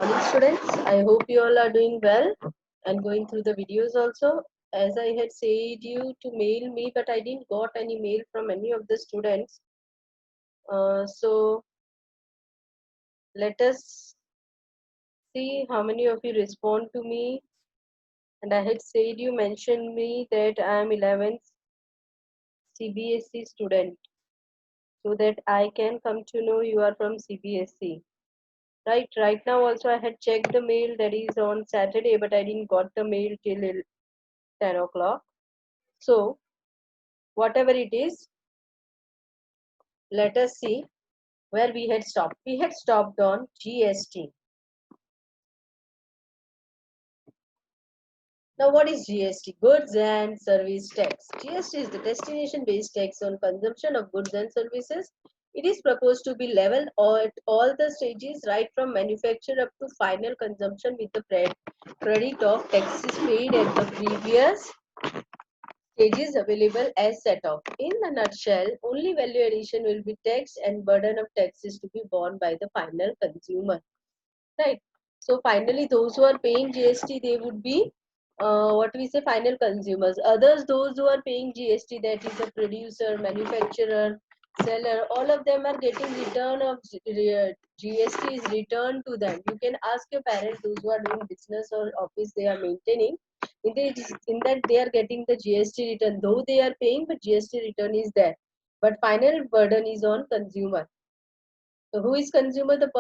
Morning students, I hope you all are doing well and going through the videos also. As I had said you to mail me, but I didn't got any mail from any of the students. So let us see how many of you respond to me. And I had said you mentioned me that I am 11th CBSE student, so that I can come to know you are from CBSE. Right now also I had checked the mail that is on Saturday, but I didn't got the mail till 10 o'clock. So whatever it is, let us see where we had stopped. We had stopped on GST. Now, what is GST? Goods and Service Tax. GST is the destination based tax on consumption of goods and services. It is proposed to be leveled at all the stages, right from manufacture up to final consumption, with the credit of taxes paid at the previous stages available as set off. In a nutshell, only value addition will be taxed and burden of taxes to be borne by the final consumer. Right. So finally, those who are paying GST, they would be what we say final consumers. Others, those who are paying GST, that is a producer, manufacturer, seller, all of them are getting return of GST is returned to them. You can ask your parents, those who are doing business or office they are maintaining. In that they are getting the GST return, though they are paying, but GST return is there. But final burden is on consumer. So who is consumer? The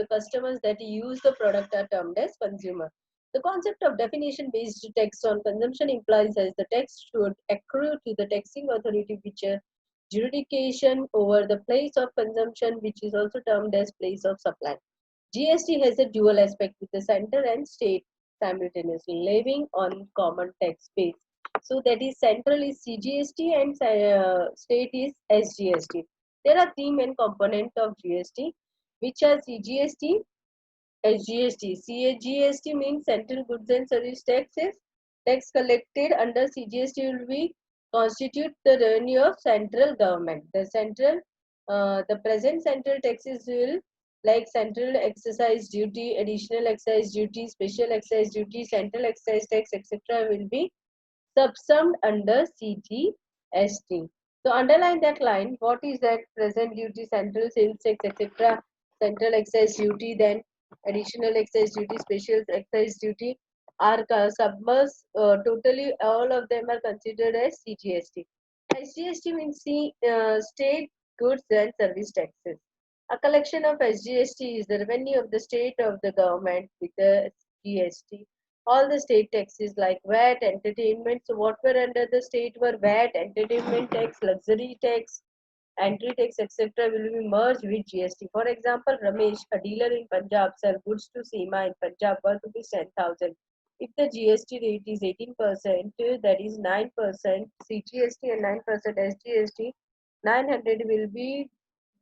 customers that use the product are termed as consumer. The concept of definition based tax on consumption implies as the tax should accrue to the taxing authority which a jurisdiction over the place of consumption, which is also termed as place of supply. GST has a dual aspect with the center and state simultaneously levying on common tax base. So that is central is CGST and state is SGST. There are three main components of GST, which are CGST, SGST. CGST means Central Goods and Service Taxes. Tax collected under CGST will be constitute the revenue of central government. The present central taxes will like central excise duty, additional excise duty, special excise duty, central excise tax, etc. will be subsumed under CGST. So underline that line. What is that present duty, central sales tax, etc. Central excise duty, then additional excise duty, special excise duty are submerged. Totally, all of them are considered as CGST. SGST means state goods and service taxes. A collection of SGST is the revenue of the state of the government with the GST. All the state taxes like VAT, entertainment. So what were under the state were VAT, entertainment tax, luxury tax, entry tax, etc. will be merged with GST. For example, Ramesh, a dealer in Punjab, sell goods to Seema in Punjab worth rupees 10,000. If the GST rate is 18%, that is 9% CGST and 9% SGST, 900 will be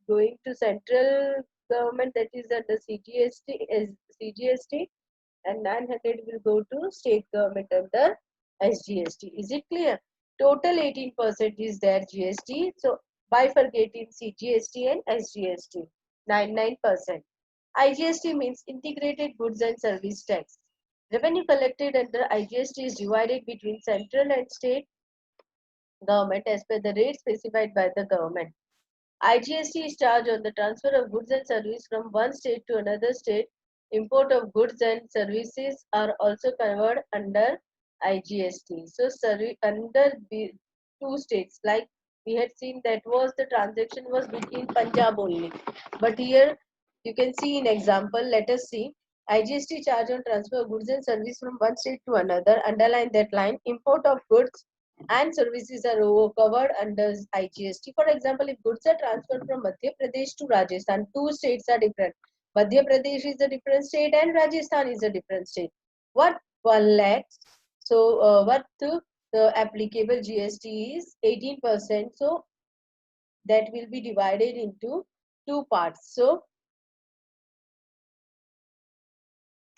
going to central government, that is under CGST, and 900 will go to state government under SGST. Is it clear? Total 18% is their GST. So bifurcating CGST and SGST. 99%. IGST means Integrated Goods and Service Tax. Revenue collected under IGST is divided between central and state government as per the rate specified by the government. IGST is charged on the transfer of goods and services from one state to another state. Import of goods and services are also covered under IGST. So, under the two states, like we had seen, that was the transaction was between Punjab only. But here you can see in example. Let us see. IGST charge on transfer of goods and services from one state to another. Underline that line. Import of goods and services are covered under IGST. For example, if goods are transferred from Madhya Pradesh to Rajasthan, two states are different. Madhya Pradesh is a different state and Rajasthan is a different state. What 1 lakh? So, what the applicable GST is 18%. So, that will be divided into two parts. So,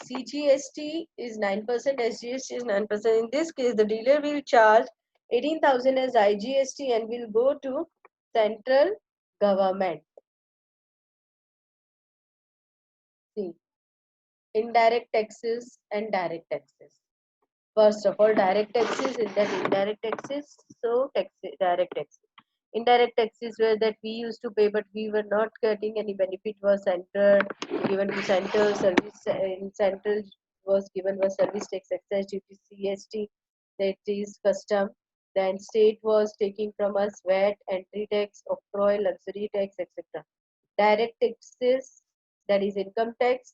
CGST is 9%, SGST is 9%. In this case, the dealer will charge 18,000 as IGST and will go to central government. See, indirect taxes and direct taxes. First of all, direct taxes is that indirect taxes. So, direct taxes. Indirect taxes were that we used to pay, but we were not getting any benefit. Was center given to central service in central was given was service tax, excise duty, CST, that is custom. Then state was taking from us VAT, entry tax, octroi, luxury tax, etc. Direct taxes, that is income tax,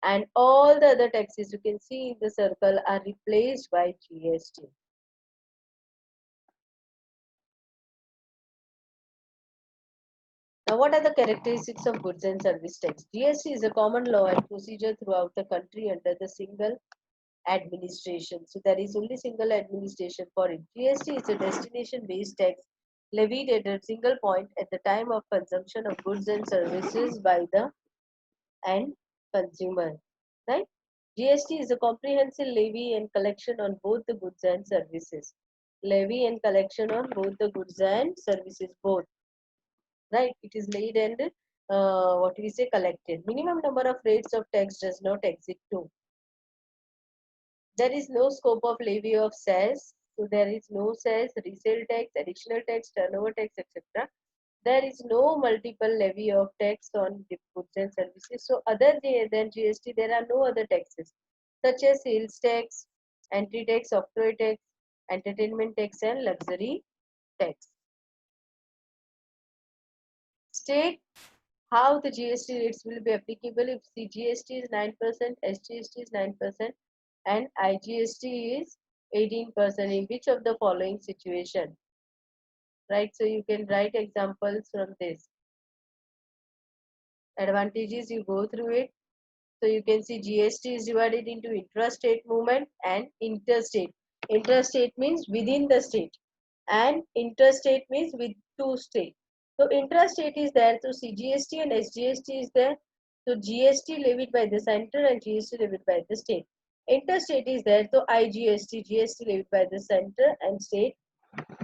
and all the other taxes you can see in the circle are replaced by GST. Now, what are the characteristics of goods and service tax? GST is a common law and procedure throughout the country under the single administration. So there is only single administration for it. GST is a destination-based tax levied at a single point at the time of consumption of goods and services by the end consumer. Right? GST is a comprehensive levy and collection on both the goods and services. Levy and collection on both the goods and services, both. Right? It is laid and what we say collected. Minimum number of rates of tax does not exceed 2. There is no scope of levy of cess. So there is no cess, resale tax, additional tax, turnover tax, etc. There is no multiple levy of tax on the goods and services. So other than GST, there are no other taxes such as sales tax, entry tax, octroi tax, entertainment tax, and luxury tax. State how the GST rates will be applicable if the GST is 9%, SGST is 9%, and IGST is 18%. In which of the following situation? Right, so you can write examples from this. Advantages, you go through it. So you can see GST is divided into intrastate movement and interstate. Interstate means within the state, and interstate means with two states. So intrastate is there, so CGST and SGST is there. So GST levied by the center and GST levied by the state. Interstate is there, so IGST, GST levied by the center and state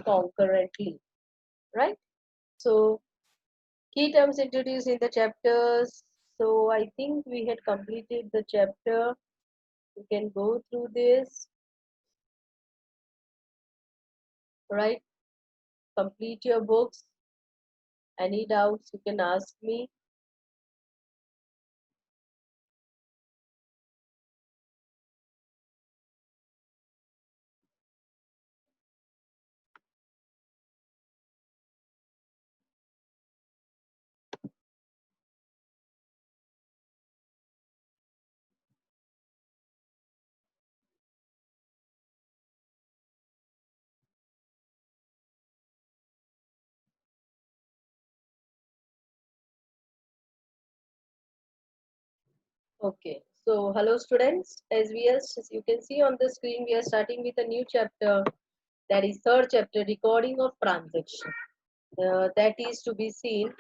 concurrently. Right? So key terms introduced in the chapters. So I think we had completed the chapter. You can go through this, right? Complete your books. Any doubts, you can ask me. Okay. So hello students. As you can see on the screen, we are starting with a new chapter. That is third chapter, recording of transaction. That is to be seen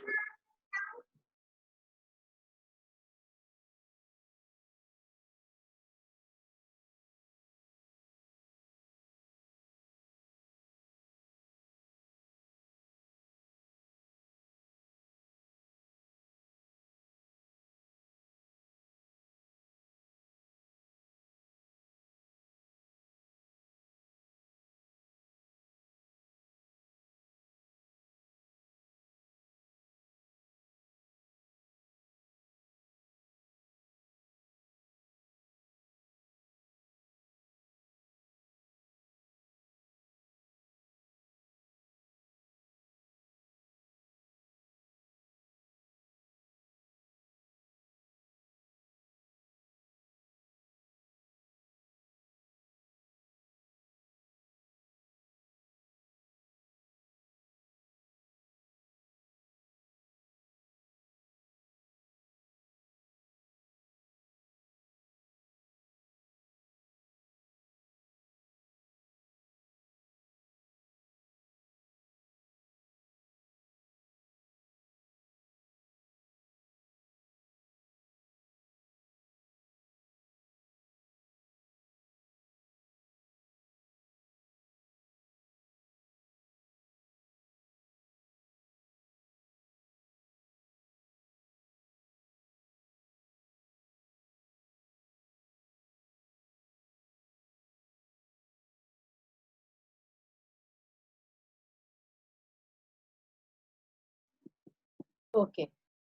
Okay.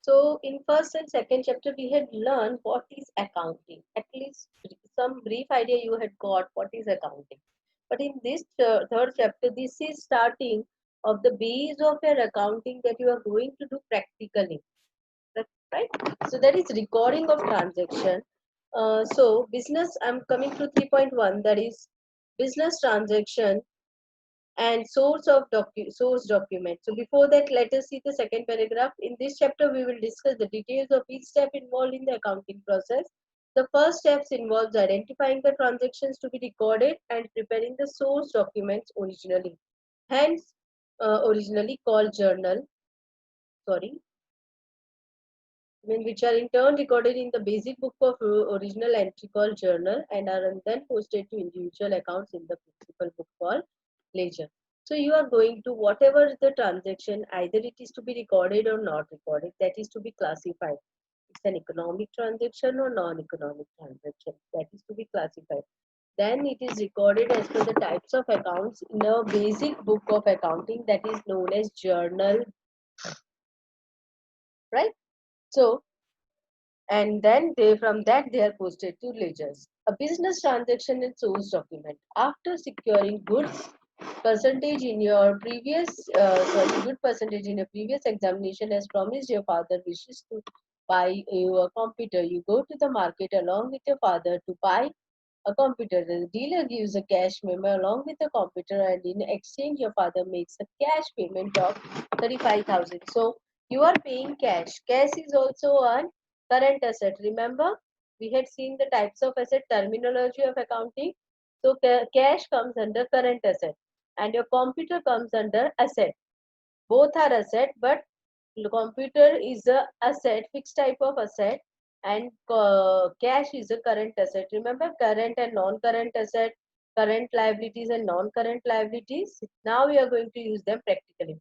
So in first and second chapter, we had learned what is accounting. At least some brief idea you had got what is accounting. But in this third chapter, this is starting of the base of your accounting that you are going to do practically. Right? So that is recording of transaction. So business, I'm coming to 3.1, that is business transaction and source document. So before that, let us see the second paragraph. In this chapter, we will discuss the details of each step involved in the accounting process. The first steps involves identifying the transactions to be recorded and preparing the source documents originally. Hence, originally called journal. Sorry, which are in turn recorded in the basic book of original entry called journal and are then posted to individual accounts in the principal book called ledger. So you are going to whatever the transaction, either it is to be recorded or not recorded, that is to be classified. It's an economic transaction or non-economic transaction, that is to be classified. Then it is recorded as per the types of accounts in a basic book of accounting that is known as journal, right? So and then they from that they are posted to ledgers. A business transaction and source document. After securing goods percentage in your previous good percentage in your previous examination as promised, your father wishes to buy you a computer. You go to the market along with your father to buy a computer. The dealer gives a cash memo along with the computer, and in exchange, your father makes a cash payment of 35,000. So you are paying cash. Cash is also a current asset. Remember, we had seen the types of asset terminology of accounting. So cash comes under current asset, and your computer comes under asset. Both are asset, but the computer is a asset, fixed type of asset, and cash is a current asset. Remember current and non-current asset, current liabilities and non-current liabilities. Now we are going to use them practically.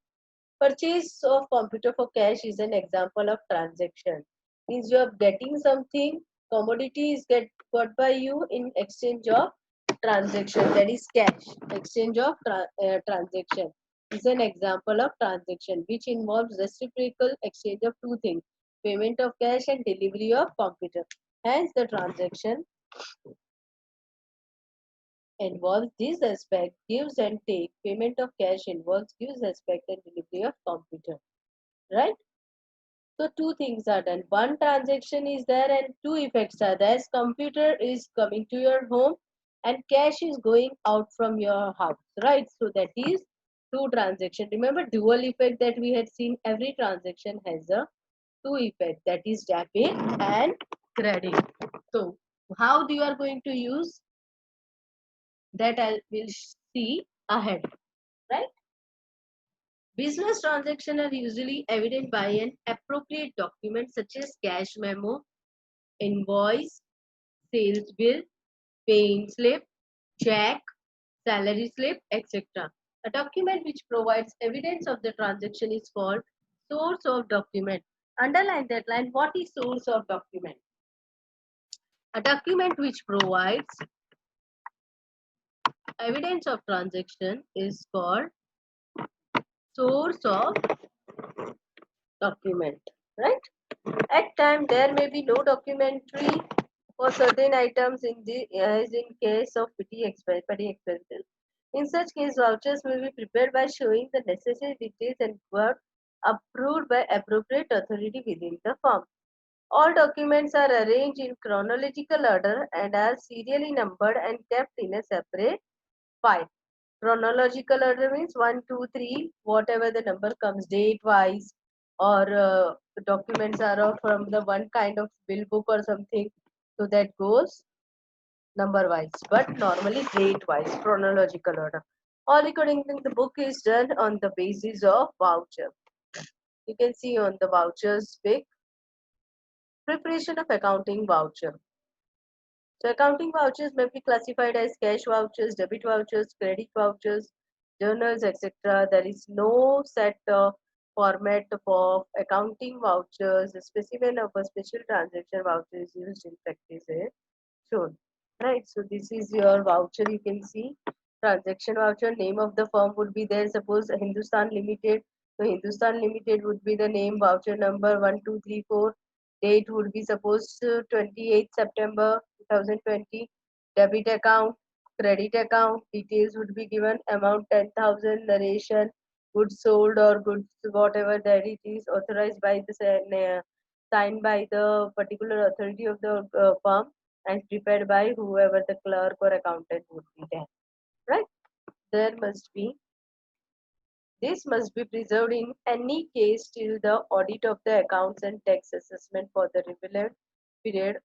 Purchase of computer for cash is an example of transaction. Means you are getting something, commodity is got by you in exchange of transaction, that is cash. Exchange of transaction is an example of transaction which involves reciprocal exchange of two things, payment of cash and delivery of computer. Hence the transaction involves this aspect, gives and take. Payment of cash involves gives aspect and delivery of computer, right? So two things are done. One transaction is there and two effects are there. As computer is coming to your home and cash is going out from your house, right? So that is two transaction. Remember dual effect that we had seen. Every transaction has a two effect, that is debit and credit. So how you are going to use that I will see ahead, right? Business transactions are usually evident by an appropriate document such as cash memo, invoice, sales bill, paying slip, check, salary slip, etc. A document which provides evidence of the transaction is called source of document. Underline that line. What is source of document? A document which provides evidence of transaction is called source of document, right? At time there may be no documentary for certain items in the as in case of petty expenses. In such case, vouchers will be prepared by showing the necessary details and were approved by appropriate authority within the firm. All documents are arranged in chronological order and are serially numbered and kept in a separate file. Chronological order means 1, 2, 3, whatever the number comes date wise, or documents are from the one kind of bill book or something. So that goes number wise, but normally date wise, chronological order. All recording in the book is done on the basis of voucher. You can see on the vouchers pic. Preparation of accounting voucher. So accounting vouchers may be classified as cash vouchers, debit vouchers, credit vouchers, journals, etc. There is no set format for accounting vouchers. A specimen of a special transaction voucher is used in practice is shown. Right. So this is your voucher. You can see transaction voucher. Name of the firm would be there. Suppose Hindustan Limited. So Hindustan Limited would be the name, voucher number 1234. Date would be supposed 28th September 2020. Debit account, credit account, details would be given, amount 10,000, narration, goods sold or goods whatever that it is, authorized by the signed by the particular authority of the firm, and prepared by whoever the clerk or accountant would be there. Right? There must be This must be preserved in any case till the audit of the accounts and tax assessment for the relevant period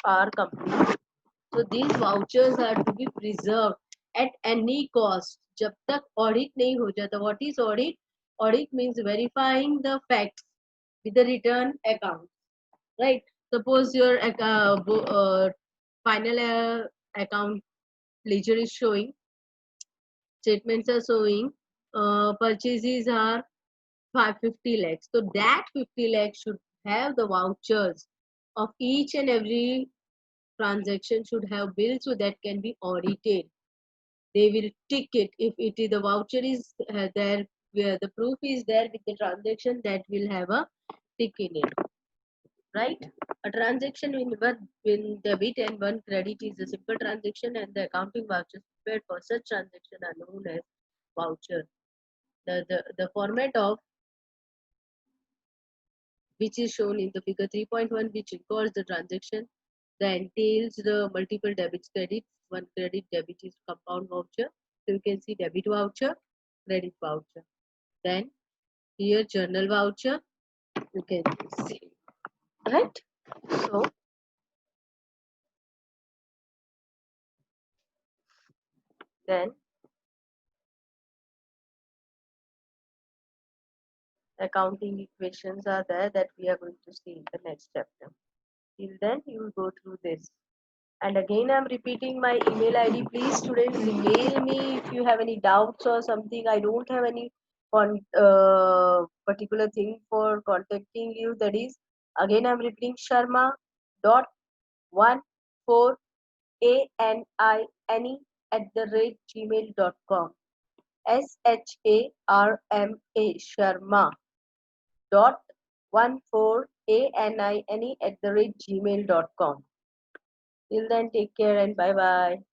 are complete. So these vouchers are to be preserved at any cost. जब तक audit नहीं हो जाता. What is audit? Audit means verifying the facts with the return account. Right? Suppose your final account ledger is showing, statements are showing, purchases are 550 lakhs. So that 50 lakhs should have the vouchers of each and every transaction, should have bills, so that can be audited. They will tick it if it is the voucher is there, where the proof is there with the transaction, that will have a tick in it. Right? A transaction when debit and one credit is a simple transaction, and the accounting vouchers prepared for such transaction are known as voucher. The format of which is shown in the figure 3.1, which records the transaction that entails the multiple debits, credits. One credit debit is compound voucher. So you can see debit voucher, credit voucher. Then here journal voucher, you can see, right? So then accounting equations are there that we are going to see in the next chapter. Till then, you will go through this. And again, I'm repeating my email ID. Please, students, email me if you have any doubts or something. I don't have any particular thing for contacting you. That is, again, I'm repeating Sharma dot 14ANINE@gmail.com. Sharma dot 14ANINE@gmail.com. Till then, take care and bye bye.